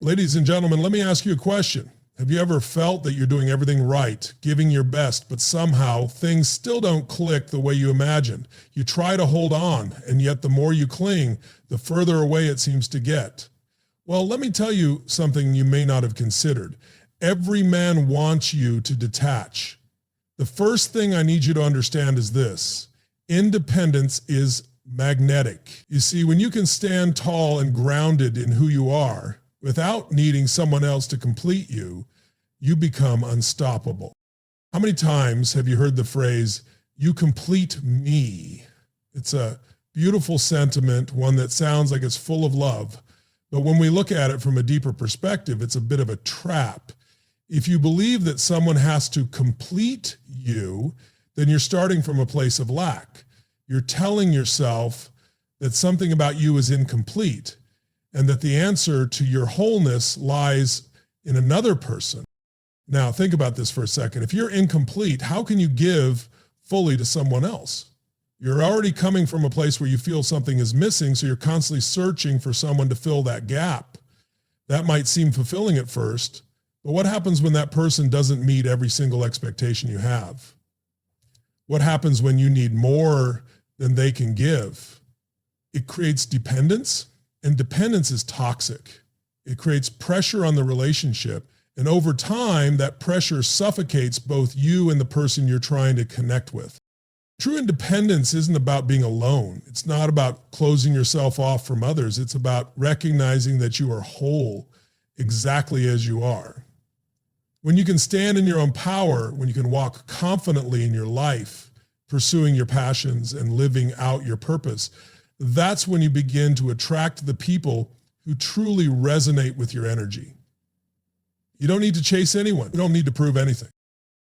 Ladies and gentlemen, let me ask you a question. Have you ever felt that you're doing everything right, giving your best, but somehow things still don't click the way you imagined? You try to hold on, and yet the more you cling, the further away it seems to get. Well, let me tell you something you may not have considered. Every man wants you to detach. The first thing I need you to understand is this: independence is magnetic. You see, when you can stand tall and grounded in who you are, without needing someone else to complete you, you become unstoppable. How many times have you heard the phrase, "You complete me"? It's a beautiful sentiment, one that sounds like it's full of love. But when we look at it from a deeper perspective, it's a bit of a trap. If you believe that someone has to complete you, then you're starting from a place of lack. You're telling yourself that something about you is incomplete, and that the answer to your wholeness lies in another person. Now, think about this for a second. If you're incomplete, how can you give fully to someone else? You're already coming from a place where you feel something is missing, so you're constantly searching for someone to fill that gap. That might seem fulfilling at first, but what happens when that person doesn't meet every single expectation you have? What happens when you need more than they can give? It creates dependence. And dependence is toxic. It creates pressure on the relationship. And over time, that pressure suffocates both you and the person you're trying to connect with. True independence isn't about being alone. It's not about closing yourself off from others. It's about recognizing that you are whole exactly as you are. When you can stand in your own power, when you can walk confidently in your life, pursuing your passions and living out your purpose, that's when you begin to attract the people who truly resonate with your energy. You don't need to chase anyone. You don't need to prove anything.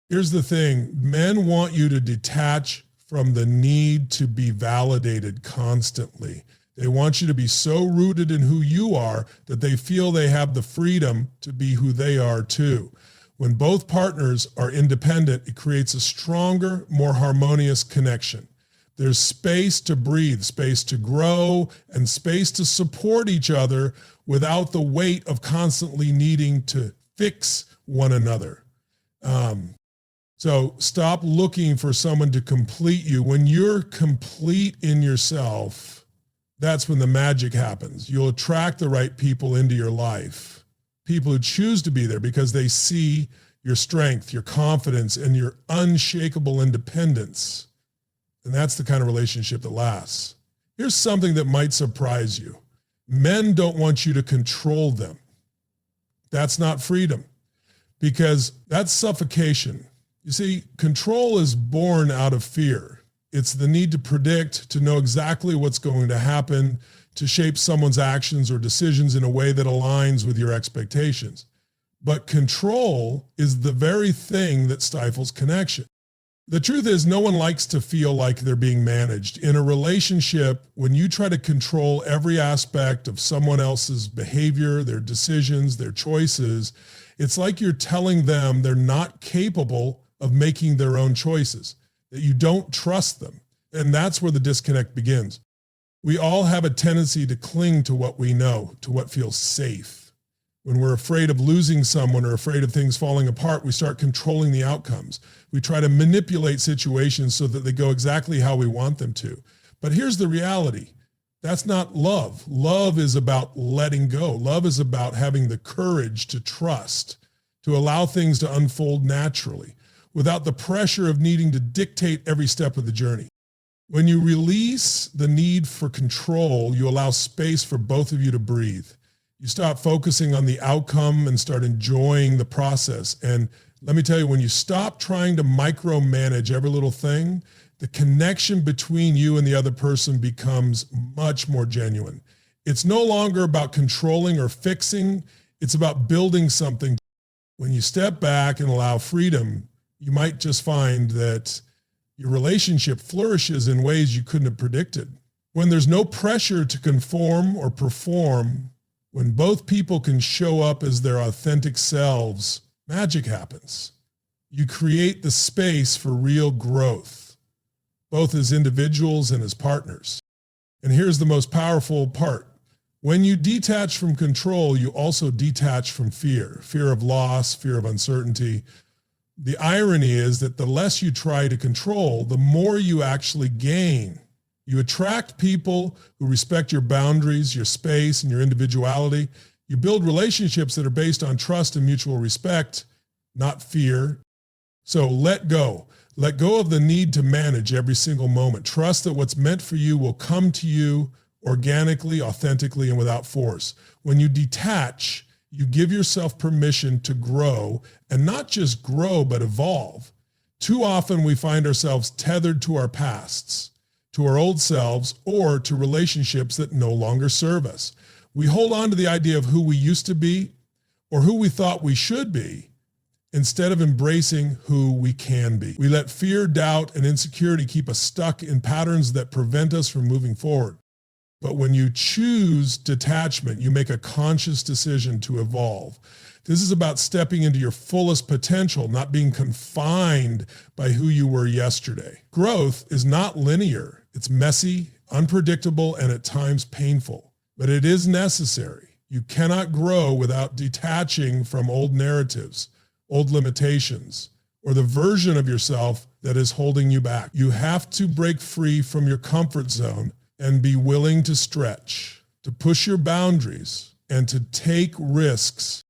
Here's the thing. Men want you to detach from the need to be validated constantly. They want you to be so rooted in who you are that they feel they have the freedom to be who they are too. When both partners are independent, it creates a stronger, more harmonious connection. There's space to breathe, space to grow, and space to support each other without the weight of constantly needing to fix one another. So stop looking for someone to complete you. When you're complete in yourself, that's when the magic happens. You'll attract the right people into your life, people who choose to be there because they see your strength, your confidence, and your unshakable independence. And that's the kind of relationship that lasts. Here's something that might surprise you. Men don't want you to control them. That's not freedom, because that's suffocation. You see, control is born out of fear. It's the need to predict, to know exactly what's going to happen, to shape someone's actions or decisions in a way that aligns with your expectations. But control is the very thing that stifles connection. The truth is, no one likes to feel like they're being managed. In a relationship, when you try to control every aspect of someone else's behavior, their decisions, their choices, it's like you're telling them they're not capable of making their own choices, that you don't trust them. And that's where the disconnect begins. We all have a tendency to cling to what we know, to what feels safe. When we're afraid of losing someone or afraid of things falling apart, we start controlling the outcomes. We try to manipulate situations so that they go exactly how we want them to. But here's the reality. That's not love. Love is about letting go. Love is about having the courage to trust, to allow things to unfold naturally, without the pressure of needing to dictate every step of the journey. When you release the need for control, you allow space for both of you to breathe. You stop focusing on the outcome and start enjoying the process. And let me tell you, when you stop trying to micromanage every little thing, the connection between you and the other person becomes much more genuine. It's no longer about controlling or fixing. It's about building something. When you step back and allow freedom, you might just find that your relationship flourishes in ways you couldn't have predicted. When there's no pressure to conform or perform, when both people can show up as their authentic selves, magic happens. You create the space for real growth, both as individuals and as partners. And here's the most powerful part. When you detach from control, you also detach from fear, fear of loss, fear of uncertainty. The irony is that the less you try to control, the more you actually gain. You attract people who respect your boundaries, your space, and your individuality. You build relationships that are based on trust and mutual respect, not fear. So let go. Let go of the need to manage every single moment. Trust that what's meant for you will come to you organically, authentically, and without force. When you detach, you give yourself permission to grow, and not just grow, but evolve. Too often we find ourselves tethered to our pasts, to our old selves, or to relationships that no longer serve us. We hold on to the idea of who we used to be or who we thought we should be instead of embracing who we can be. We let fear, doubt, and insecurity keep us stuck in patterns that prevent us from moving forward. But when you choose detachment, you make a conscious decision to evolve. This is about stepping into your fullest potential, not being confined by who you were yesterday. Growth is not linear. It's messy, unpredictable, and at times painful, but it is necessary. You cannot grow without detaching from old narratives, old limitations, or the version of yourself that is holding you back. You have to break free from your comfort zone and be willing to stretch, to push your boundaries, and to take risks.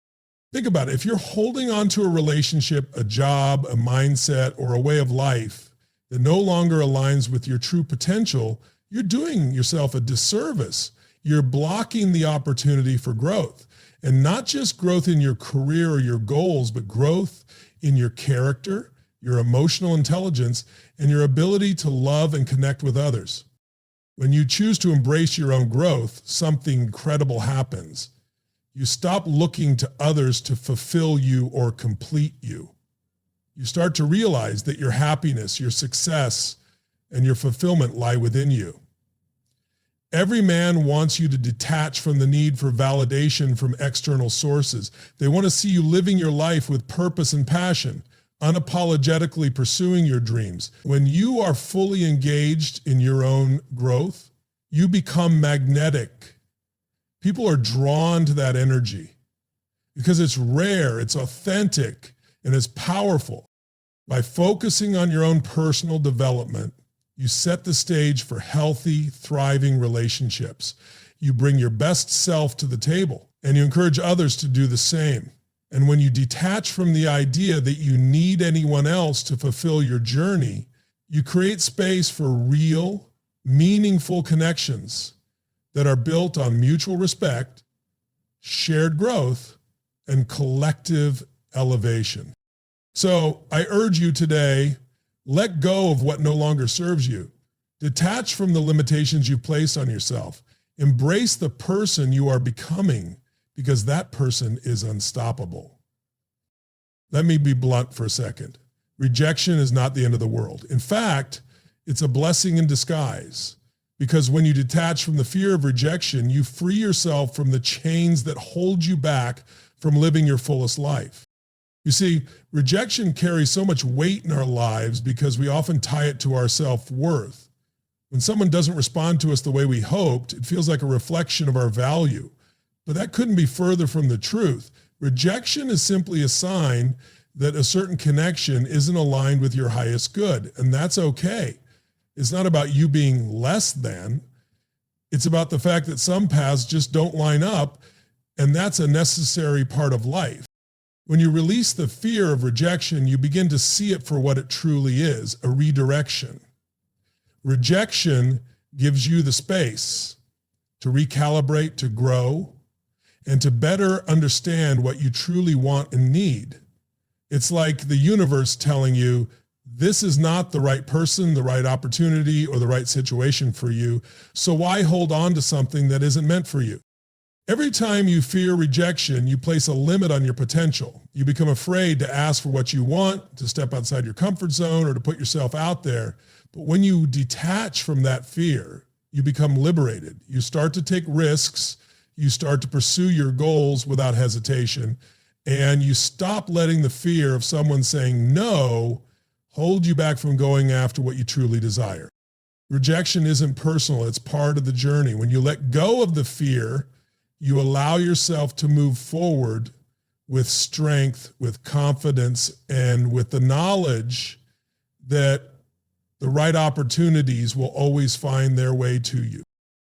Think about it. If you're holding on to a relationship, a job, a mindset, or a way of life that no longer aligns with your true potential, you're doing yourself a disservice. You're blocking the opportunity for growth, and not just growth in your career or your goals, but growth in your character, your emotional intelligence, and your ability to love and connect with others. When you choose to embrace your own growth, something incredible happens. You stop looking to others to fulfill you or complete you. You start to realize that your happiness, your success, and your fulfillment lie within you. Every man wants you to detach from the need for validation from external sources. They want to see you living your life with purpose and passion, unapologetically pursuing your dreams. When you are fully engaged in your own growth, you become magnetic. People are drawn to that energy because it's rare, it's authentic, and it's powerful. By focusing on your own personal development, you set the stage for healthy, thriving relationships. You bring your best self to the table, and you encourage others to do the same. And when you detach from the idea that you need anyone else to fulfill your journey, you create space for real, meaningful connections that are built on mutual respect, shared growth, and collective elevation. So I urge you today, let go of what no longer serves you. Detach from the limitations you place on yourself. Embrace the person you are becoming, because that person is unstoppable. Let me be blunt for a second. Rejection is not the end of the world. In fact, it's a blessing in disguise, because when you detach from the fear of rejection, you free yourself from the chains that hold you back from living your fullest life. You see, rejection carries so much weight in our lives because we often tie it to our self-worth. When someone doesn't respond to us the way we hoped, it feels like a reflection of our value. But that couldn't be further from the truth. Rejection is simply a sign that a certain connection isn't aligned with your highest good, and that's okay. It's not about you being less than. It's about the fact that some paths just don't line up, and that's a necessary part of life. When you release the fear of rejection, you begin to see it for what it truly is, a redirection. Rejection gives you the space to recalibrate, to grow, and to better understand what you truly want and need. It's like the universe telling you, this is not the right person, the right opportunity, or the right situation for you, so why hold on to something that isn't meant for you? Every time you fear rejection, you place a limit on your potential. You become afraid to ask for what you want, to step outside your comfort zone, or to put yourself out there. But when you detach from that fear, you become liberated. You start to take risks. You start to pursue your goals without hesitation, and you stop letting the fear of someone saying no hold you back from going after what you truly desire. Rejection isn't personal. It's part of the journey. When you let go of the fear You allow yourself to move forward with strength, with confidence, and with the knowledge that the right opportunities will always find their way to you.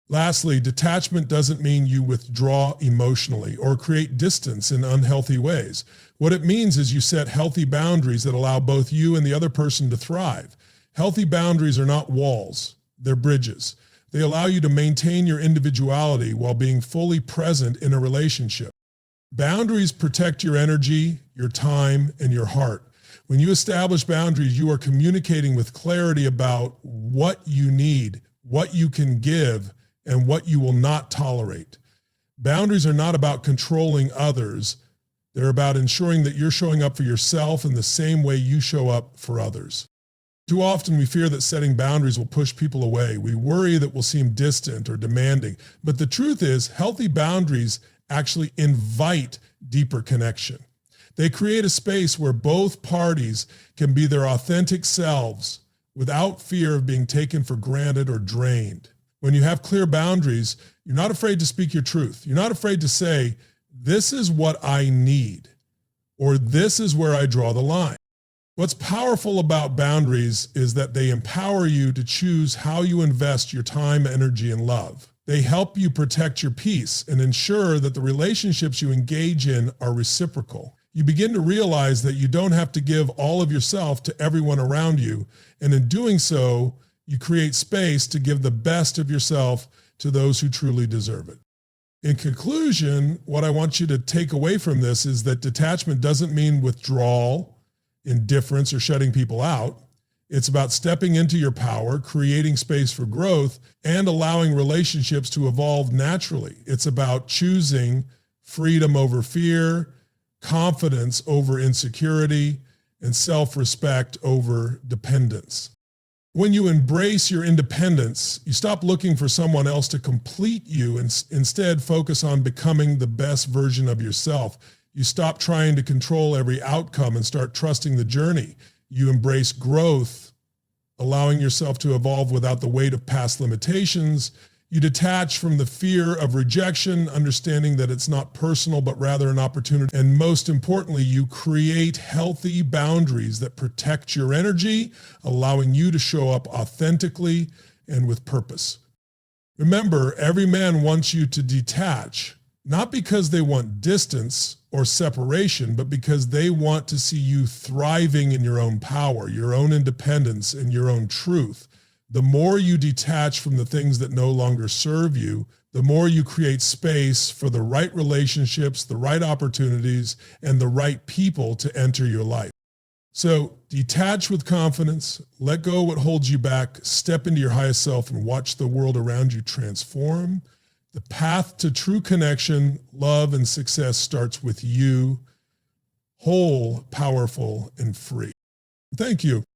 Lastly, detachment doesn't mean you withdraw emotionally or create distance in unhealthy ways. What it means is you set healthy boundaries that allow both you and the other person to thrive. Healthy boundaries are not walls, they're bridges. They allow you to maintain your individuality while being fully present in a relationship. Boundaries protect your energy, your time, and your heart. When you establish boundaries, you are communicating with clarity about what you need, what you can give, and what you will not tolerate. Boundaries are not about controlling others. They're about ensuring that you're showing up for yourself in the same way you show up for others. Too often we fear that setting boundaries will push people away. We worry that we'll seem distant or demanding. But the truth is, healthy boundaries actually invite deeper connection. They create a space where both parties can be their authentic selves without fear of being taken for granted or drained. When you have clear boundaries, you're not afraid to speak your truth. You're not afraid to say, this is what I need, or this is where I draw the line. What's powerful about boundaries is that they empower you to choose how you invest your time, energy, and love. They help you protect your peace and ensure that the relationships you engage in are reciprocal. You begin to realize that you don't have to give all of yourself to everyone around you, and in doing so, you create space to give the best of yourself to those who truly deserve it. In conclusion, what I want you to take away from this is that detachment doesn't mean withdrawal, indifference, or shutting people out. It's about stepping into your power, creating space for growth, and allowing relationships to evolve naturally. It's about choosing freedom over fear, confidence over insecurity, and self-respect over dependence. When you embrace your independence, you stop looking for someone else to complete you and instead focus on becoming the best version of yourself. You stop trying to control every outcome and start trusting the journey. You embrace growth, allowing yourself to evolve without the weight of past limitations. You detach from the fear of rejection, understanding that it's not personal, but rather an opportunity. And most importantly, you create healthy boundaries that protect your energy, allowing you to show up authentically and with purpose. Remember, every man wants you to detach, not because they want distance or separation, but because they want to see you thriving in your own power, your own independence, and your own truth. The more you detach from the things that no longer serve you, the more you create space for the right relationships, the right opportunities, and the right people to enter your life. So detach with confidence, let go of what holds you back, step into your highest self, and watch the world around you transform. The path to true connection, love, and success starts with you, whole, powerful, and free. Thank you.